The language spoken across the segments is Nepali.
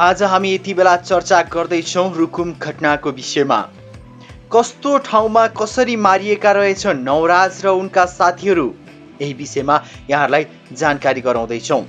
आज हामी यति बेला चर्चा गर्दैछौँ रुकुम घटनाको विषयमा। कस्तो ठाउँमा कसरी मारिएका रहेछन् नवराज र उनका साथीहरू, यही विषयमा यहाँहरूलाई जानकारी गराउँदैछौँ।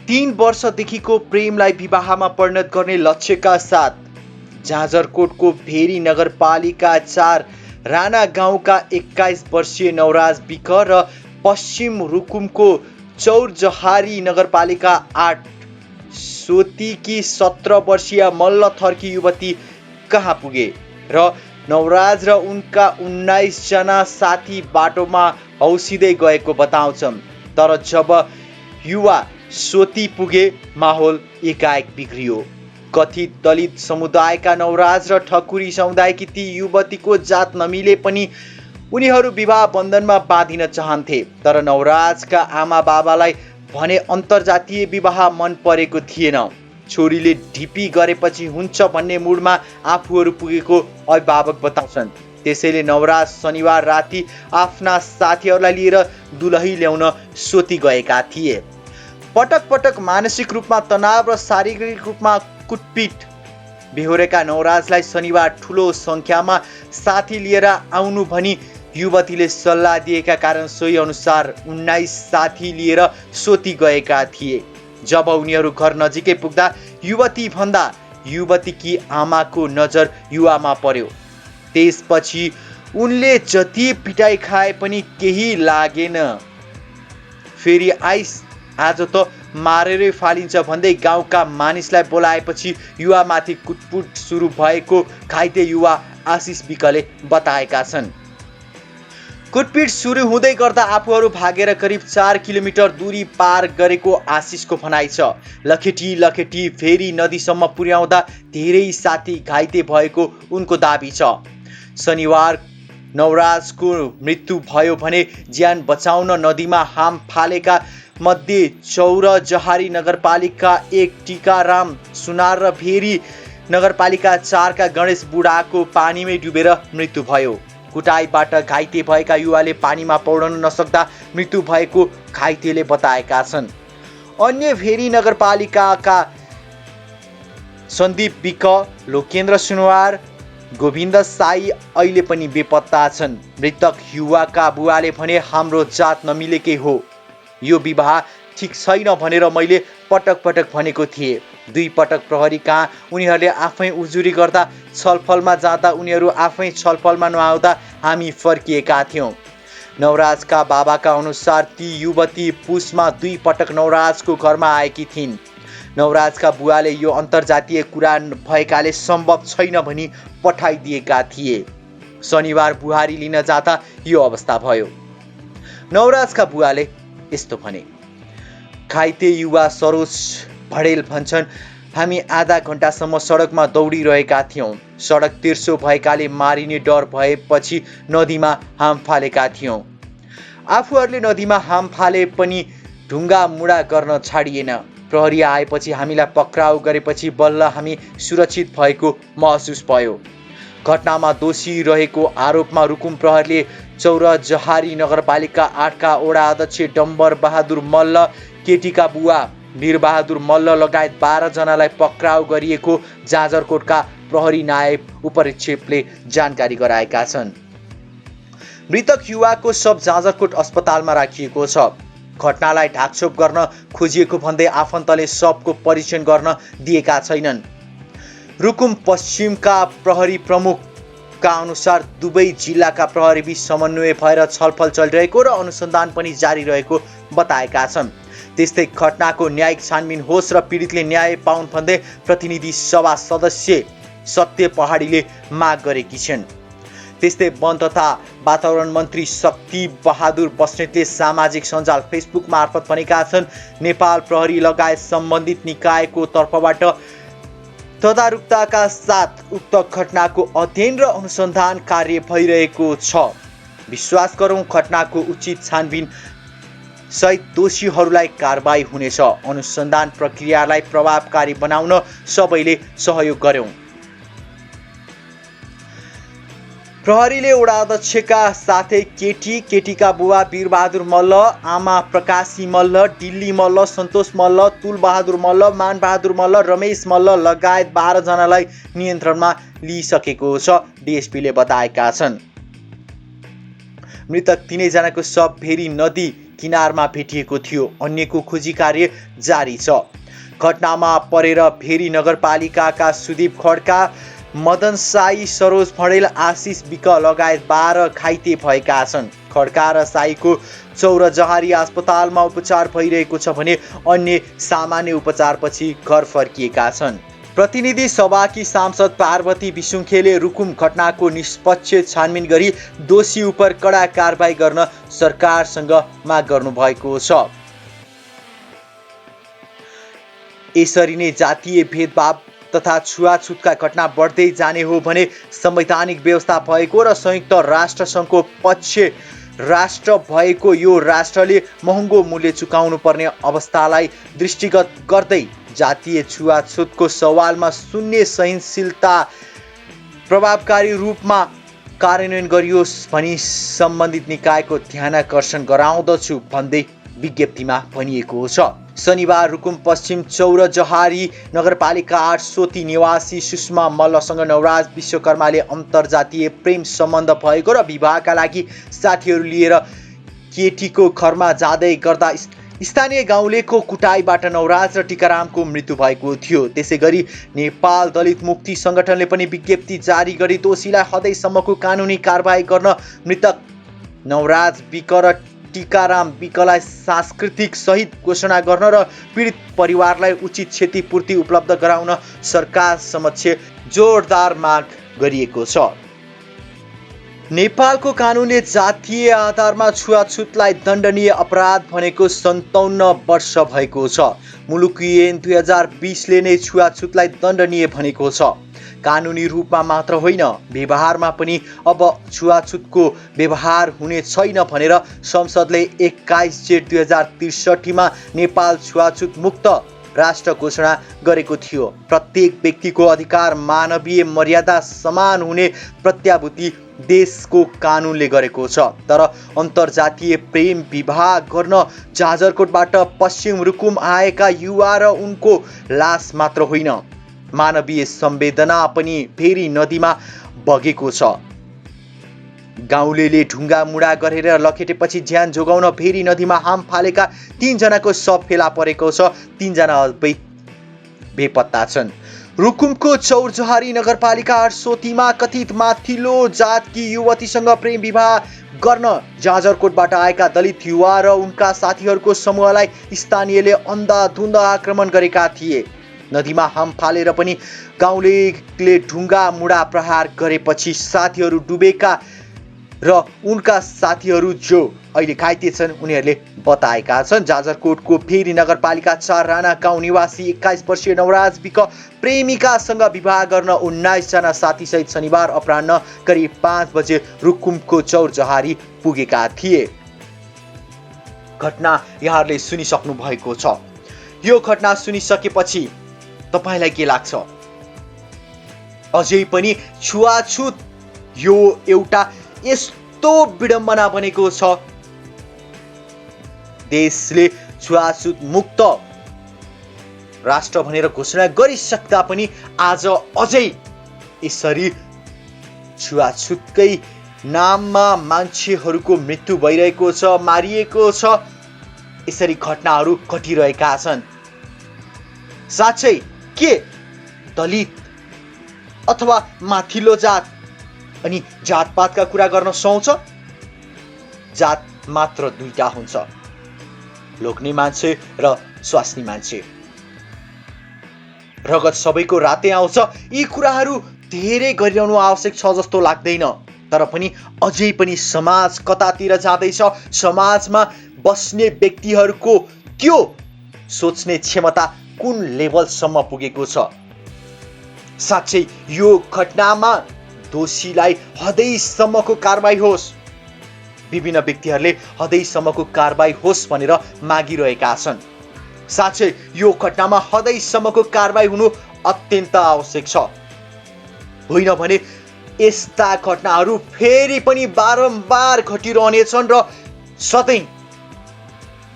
3 वर्षदेखिको प्रेमलाई विवाहमा परिणत गर्ने लक्ष्यका साथ जाजरकोटको भेरी नगरपालिका 4 राणा गाउँका 21 वर्षीय नवराज विक र पश्चिम रुकुमको चौरजहारी नगरपालिका 8 सोतीकी 17 वर्षीय मल्ल थर्की युवती कहाँ पुगे र नवराज र उनका 19 जना साथी बाटोमा हौसिँदै गएको बताउँछन्। तर जब युवा सोती पुगे माहौल एकाएक बिग्रियो। कथित दलित समुदायका नवराज र ठकुरी समुदायकी ती युवतीको जात नमिले पनि उनीहरू विवाह बन्धनमा बाँधिन चाहन्थे। तर नवराजका आमा बाबालाई भने अन्तर्जातीय विवाह मन परेको थिएन। छोरीले ढिपी गरेपछि हुन्छ भन्ने मुडमा आफूहरू पुगेको अभिभावक बताउँछन्। त्यसैले नवराज शनिबार राति आफ्ना साथीहरूलाई लिएर दुलही ल्याउन सोती गएका थिए। पटक पटक मानसिक रूपमा तनाव र शारीरिक रूपमा कुटपिट बेहोरेका नवराजलाई शनिबार ठुलो सङ्ख्यामा साथी लिएर आउनु भनी युवतीले सल्लाह दिएका कारण सोही अनुसार 19 साथी लिएर सोती गएका थिए। जब उनीहरू घर नजिकै पुग्दा युवतीकी आमाको नजर युवामा पर्यो। त्यसपछि उनले जति पिटाइ खाए पनि केही लागेन। फेरि आइस आज त मारेरै फालिन्छ भन्दै गाउँका मानिसलाई बोलाएपछि युवामाथि कुटपुट सुरु भएको घाइते युवा आशिष विकले बताएका छन्। कुटपिट सुरु हुँदै गर्दा आफूहरू भागेर करिब 4 किलोमिटर दूरी पार गरेको आशिषको भनाइ छ। लखेटी फेरी नदीसम्म पुर्याउँदा धेरै साथी घाइते भएको उनको दाबी छ। शनिबार नवराजको मृत्यु भयो भने ज्यान बचाउन नदीमा हाम फालेका मध्ये चौरजहारी नगरपालिका 1 टिकाराम सुनार र भेरी नगरपालिका 4 का गणेश बुढाको पानीमै डुबेर मृत्यु भयो। कुटाइबाट घाइते भएका युवाले पानीमा पौडन नसक्दा मृत्यु भएको घाइतेले बताएका छन्। अन्य भेरी नगरपालिकाका सन्दीप विक, लोकेन्द्र सुनवार, गोविन्द साई अहिले पनि बेपत्ता छन्। मृतक युवाका बुवाले भने हाम्रो जात नमिलेकै हो, यो विवाह ठिक छैन भनेर मैले पटक पटक भनेको थिएँ। 2 पटक प्रहरी कहाँ उनीहरूले आफै उजुरी गर्दा छलफलमा जाँदा उनीहरू आफै छलफलमा नआउँदा हामी फर्किएका थियौँ। नवराजका बाबाका अनुसार ती युवती पुसमा 2 पटक नवराजको घरमा आएकी थिइन्। नवराजका बुवाले यो अन्तर्जातीय कुरा भएकाले सम्भव छैन भनी पठाइदिएका थिए। शनिबार बुहारी लिन जाँदा यो अवस्था भयो। नवराजका बुवाले यस्तो भने। घाइते युवा सरोज भडेल भन्छन्, हामी आधा घण्टासम्म सडकमा दौडिरहेका थियौँ। सडक तिर्सो भएकाले मारिने डर भएपछि नदीमा हाम फालेका थियौँ। आफूहरूले नदीमा हाम फाले पनि ढुङ्गा मुडा गर्न छाडिएन। प्रहरी आएपछि हामीलाई पक्राउ गरेपछि बल्ल हामी सुरक्षित भएको महसुस भयो। घटनामा दोषी रहेको आरोपमा रुकुम प्रहरीले चौरजहारी नगरपालिका 8 का वडा अध्यक्ष डम्बर बहादुर मल्ल, केटीका बुवा वीरबहादुर मल्ल लगायत 12 जनालाई पक्राउ गरिएको जाजरकोटका प्रहरी नायब उपरीक्षकले जानकारी गराएका छन्। मृतक युवाको शव जाजरकोट अस्पतालमा राखिएको छ। घटनालाई ढाकछोप गर्न खोजिएको भन्दै आफन्तले शवको परीक्षण गर्न दिएका छैनन्। रुकुम पश्चिमका प्रहरी प्रमुखका अनुसार दुवै जिल्लाका प्रहरीबीच समन्वय भएर छलफल चलिरहेको र अनुसन्धान पनि जारी रहेको बताएका छन्। त्यस्तै घटनाको न्यायिक छानबिन होस् र पीडितले न्याय पाउन् भन्दै प्रतिनिधि सभा सदस्य सत्य पहाडीले माग गरेकी छिन्। त्यस्तै वन तथा वातावरण मन्त्री शक्ति बहादुर बस्नेतले सामाजिक सञ्जाल फेसबुक मार्फत भनेका छन्, नेपाल प्रहरी लगायत सम्बन्धित निकायको तर्फबाट तदारुकताका साथ उक्त घटनाको अध्ययन र अनुसन्धान कार्य भइरहेको छ। विश्वास गरौँ घटनाको उचित छानबिन सहित दोषीहरूलाई कारबाही हुनेछ। अनुसन्धान प्रक्रियालाई प्रभावकारी बनाउन सबैले सहयोग गर्यौं। प्रहरीले वडा अध्यक्षका साथै केटीका बुबा वीरबहादुर मल्ल, आमा प्रकाशी मल्ल, डिल्ली मल्ल, सन्तोष मल्ल, तुलबहादुर मल्ल, मानबहादुर मल्ल, रमेश मल्ल लगायत 12 जनालाई नियन्त्रणमा लिइसकेको छ, डिएसपीले बताएका छन्। मृतक तीनैजनाको शव भेरी नदी किनारमा भेटिएको थियो। अन्यको खोजी कार्य जारी छ। घटनामा परेर भेरी नगरपालिकाका सुदीप खड्का, मदन साई, सरोज फडेल, आशिष विक लगायत 12 घाइते भएका छन्। खड्का र साईको चौरजहारी अस्पतालमा उपचार भइरहेको छ भने अन्य सामान्य उपचारपछि घर फर्किएका छन्। प्रतिनिधि सभाकी सांसद पार्वती विसुङखेले रुकुम घटनाको निष्पक्ष छानबिन गरी दोषी उप कडा कारबाही गर्न सरकारसँग माग गर्नुभएको छ। यसरी नै जातीय भेदभाव तथा छुवाछुतका घटना बढ्दै जाने हो भने संवैधानिक व्यवस्था भएको र संयुक्त राष्ट्र सङ्घको पक्ष राष्ट्र भएको यो राष्ट्रले महँगो मूल्य चुकाउनु पर्ने अवस्थालाई दृष्टिगत गर्दै जातीय छुवाछुतको सवालमा शून्य सहनशीलता प्रभावकारी रूपमा कार्यान्वयन गरियोस् भनी सम्बन्धित निकायको ध्यानाकर्षण गराउँदछु भन्दै विज्ञप्तिमा भनिएको छ। शनिबार रुकुम पश्चिम चौरजहारी नगरपालिका 8 सोती निवासी सुषमा मल्लसँग नवराज विश्वकर्माले अन्तर्जातीय प्रेम सम्बन्ध भएको र विवाहका लागि साथीहरू लिएर केटीको घरमा जाँदै गर्दा स्थानीय गाउँलेको कुटाइबाट नवराज र टिकारामको मृत्यु भएको थियो। त्यसैगरी नेपाल दलित मुक्ति सङ्गठनले पनि विज्ञप्ति जारी गरी दोषीलाई हदैसम्मको कानुनी कारबाही गर्न, मृतक नवराज विक र टिकाराम विकलाई सांस्कृतिक सहित घोषणा गर्न र पीडित परिवारलाई उचित क्षतिपूर्ति उपलब्ध गराउन सरकार समक्ष जोरदार माग गरिएको छ। नेपालको कानुनले जातीय आधारमा छुवाछुतलाई दण्डनीय अपराध भनेको 57 वर्ष भएको छ। मुलुकी ऐन 2020ले नै छुवाछुतलाई दण्डनीय भनेको छ। कानुनी रूपमा मात्र होइन, व्यवहारमा पनि अब छुवाछुतको व्यवहार हुने छैन भनेर संसदले 21 जेठ 2063 मा नेपाल छुवाछुत मुक्त राष्ट्र घोषणा गरेको थियो। प्रत्येक व्यक्तिको अधिकार, मानवीय मर्यादा समान हुने प्रत्याभूति देशको कानुनले गरेको छ। तर अन्तर्जातीय प्रेम विवाह गर्न जाजरकोटबाट पश्चिम रुकुम आएका युवा र उनको लास मात्र होइन, मानवीय संवेदना पनि भेरी नदीमा बगेको छ। गाउँलेले ढुङ्गा मुडा गरेर लखेटेपछि ज्यान जोगाउन भेरी नदीमा हाम फालेका 3 जनाको शव फेला परेको छ। 3 जना अझै बेपत्ता छन्। रुकुमको चौरजहारी नगरपालिका 8 सोतीमा कथित माथिल्लो जातकी युवतीसँग प्रेम विवाह गर्न जाजरकोटबाट आएका दलित युवा र उनका साथीहरूको समूहलाई स्थानीयले अन्धाधुन्ध आक्रमण गरेका थिए। नदीमा हाम फालेर पनि गाउँलेले ढुङ्गा मुडा प्रहार गरेपछि साथीहरू डुबेका र उनका साथीहरू जो अहिले घाइते छन् उनीहरूले बताएका छन्। जाजरकोटको भेरी नगरपालिका 4 राणा गाउँ निवासी 21 वर्षीय नवराज विक प्रेमिकासँग विवाह गर्न 19 जना साथीसहित शनिबार अपराह्न करिब 5 बजे रुकुमको चौरजहारी पुगेका थिए। घटना यहाँहरूले सुनिसक्नु भएको छ। यो घटना सुनिसकेपछि तपाईलाई के लाग्छ? अझै पनि छुवाछुत यो एउटा यस्तो विडम्बना बनेको छ। देशले छुवाछुत मुक्त राष्ट्र भनेर घोषणा गरिसक्दा पनि आज अझै यसरी छुवाछुतकै नाममा मान्छेहरूको मृत्यु भइरहेको छ, मारिएको छ। यसरी घटनाहरू घटिरहेका छन्। साँच्चै के दलित अथवा माथिल्लो जात अनि जातपातका कुरा गर्न सुहाउँछ? जात मात्र दुईटा हुन्छ, लोग्ने मान्छे र स्वास्नी मान्छे। रगत सबैको रातै आउँछ। यी कुराहरू धेरै गरिरहनु आवश्यक छ जस्तो लाग्दैन। तर पनि अझै पनि समाज कतातिर जाँदैछ? समाजमा बस्ने व्यक्तिहरूको त्यो सोच्ने क्षमता कुन लेभलसम्म पुगेको छ? साँच्चै यो घटनामा दोषीलाई हदैसम्मको कारबाही होस्, विभिन्न व्यक्तिहरूले हदैसम्मको कारबाही होस् भनेर मागिरहेका छन्। साँच्चै यो घटनामा हदैसम्मको कारबाही हुनु अत्यन्त आवश्यक छ। होइन भने यस्ता घटनाहरू फेरि पनि बारम्बार घटिरहनेछन् र सधैँ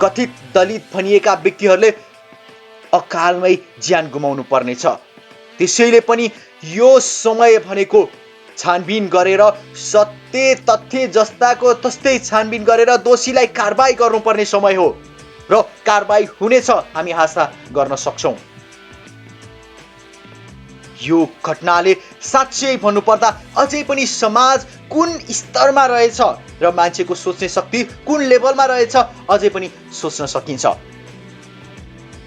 कथित दलित भनिएका व्यक्तिहरूले अकालमै ज्यान गुमाउनु पर्नेछ। त्यसैले पनि यो समय भनेको छानबिन गरेर सत्य तथ्य जस्ताको तस्तै छानबिन गरेर दोषीलाई कारबाही गर्नुपर्ने समय हो र कारबाही हुनेछ, हामी आशा गर्न सक्छौँ। यो घटनाले साँच्चै भन्नुपर्दा अझै पनि समाज कुन स्तरमा रहेछ र मान्छेको सोच्ने शक्ति कुन लेभलमा रहेछ अझै पनि सोच्न सकिन्छ।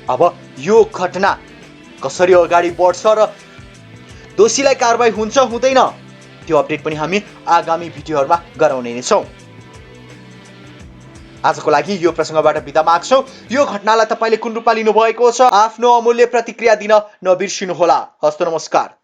अब यो घटना कसरी अगाडि बढ्छ र दोषीलाई कारबाही हुन्छ हुँदैन त्यो अपडेट पनि हामी आगामी भिडियोहरूमा गराउने नै छौँ। आजको लागि यो प्रसङ्गबाट बिदा माग्छौँ। यो घटनालाई तपाईँले कुन रूपमा लिनुभएको छ आफ्नो अमूल्य प्रतिक्रिया दिन नबिर्सिनुहोला। हस्त नमस्कार।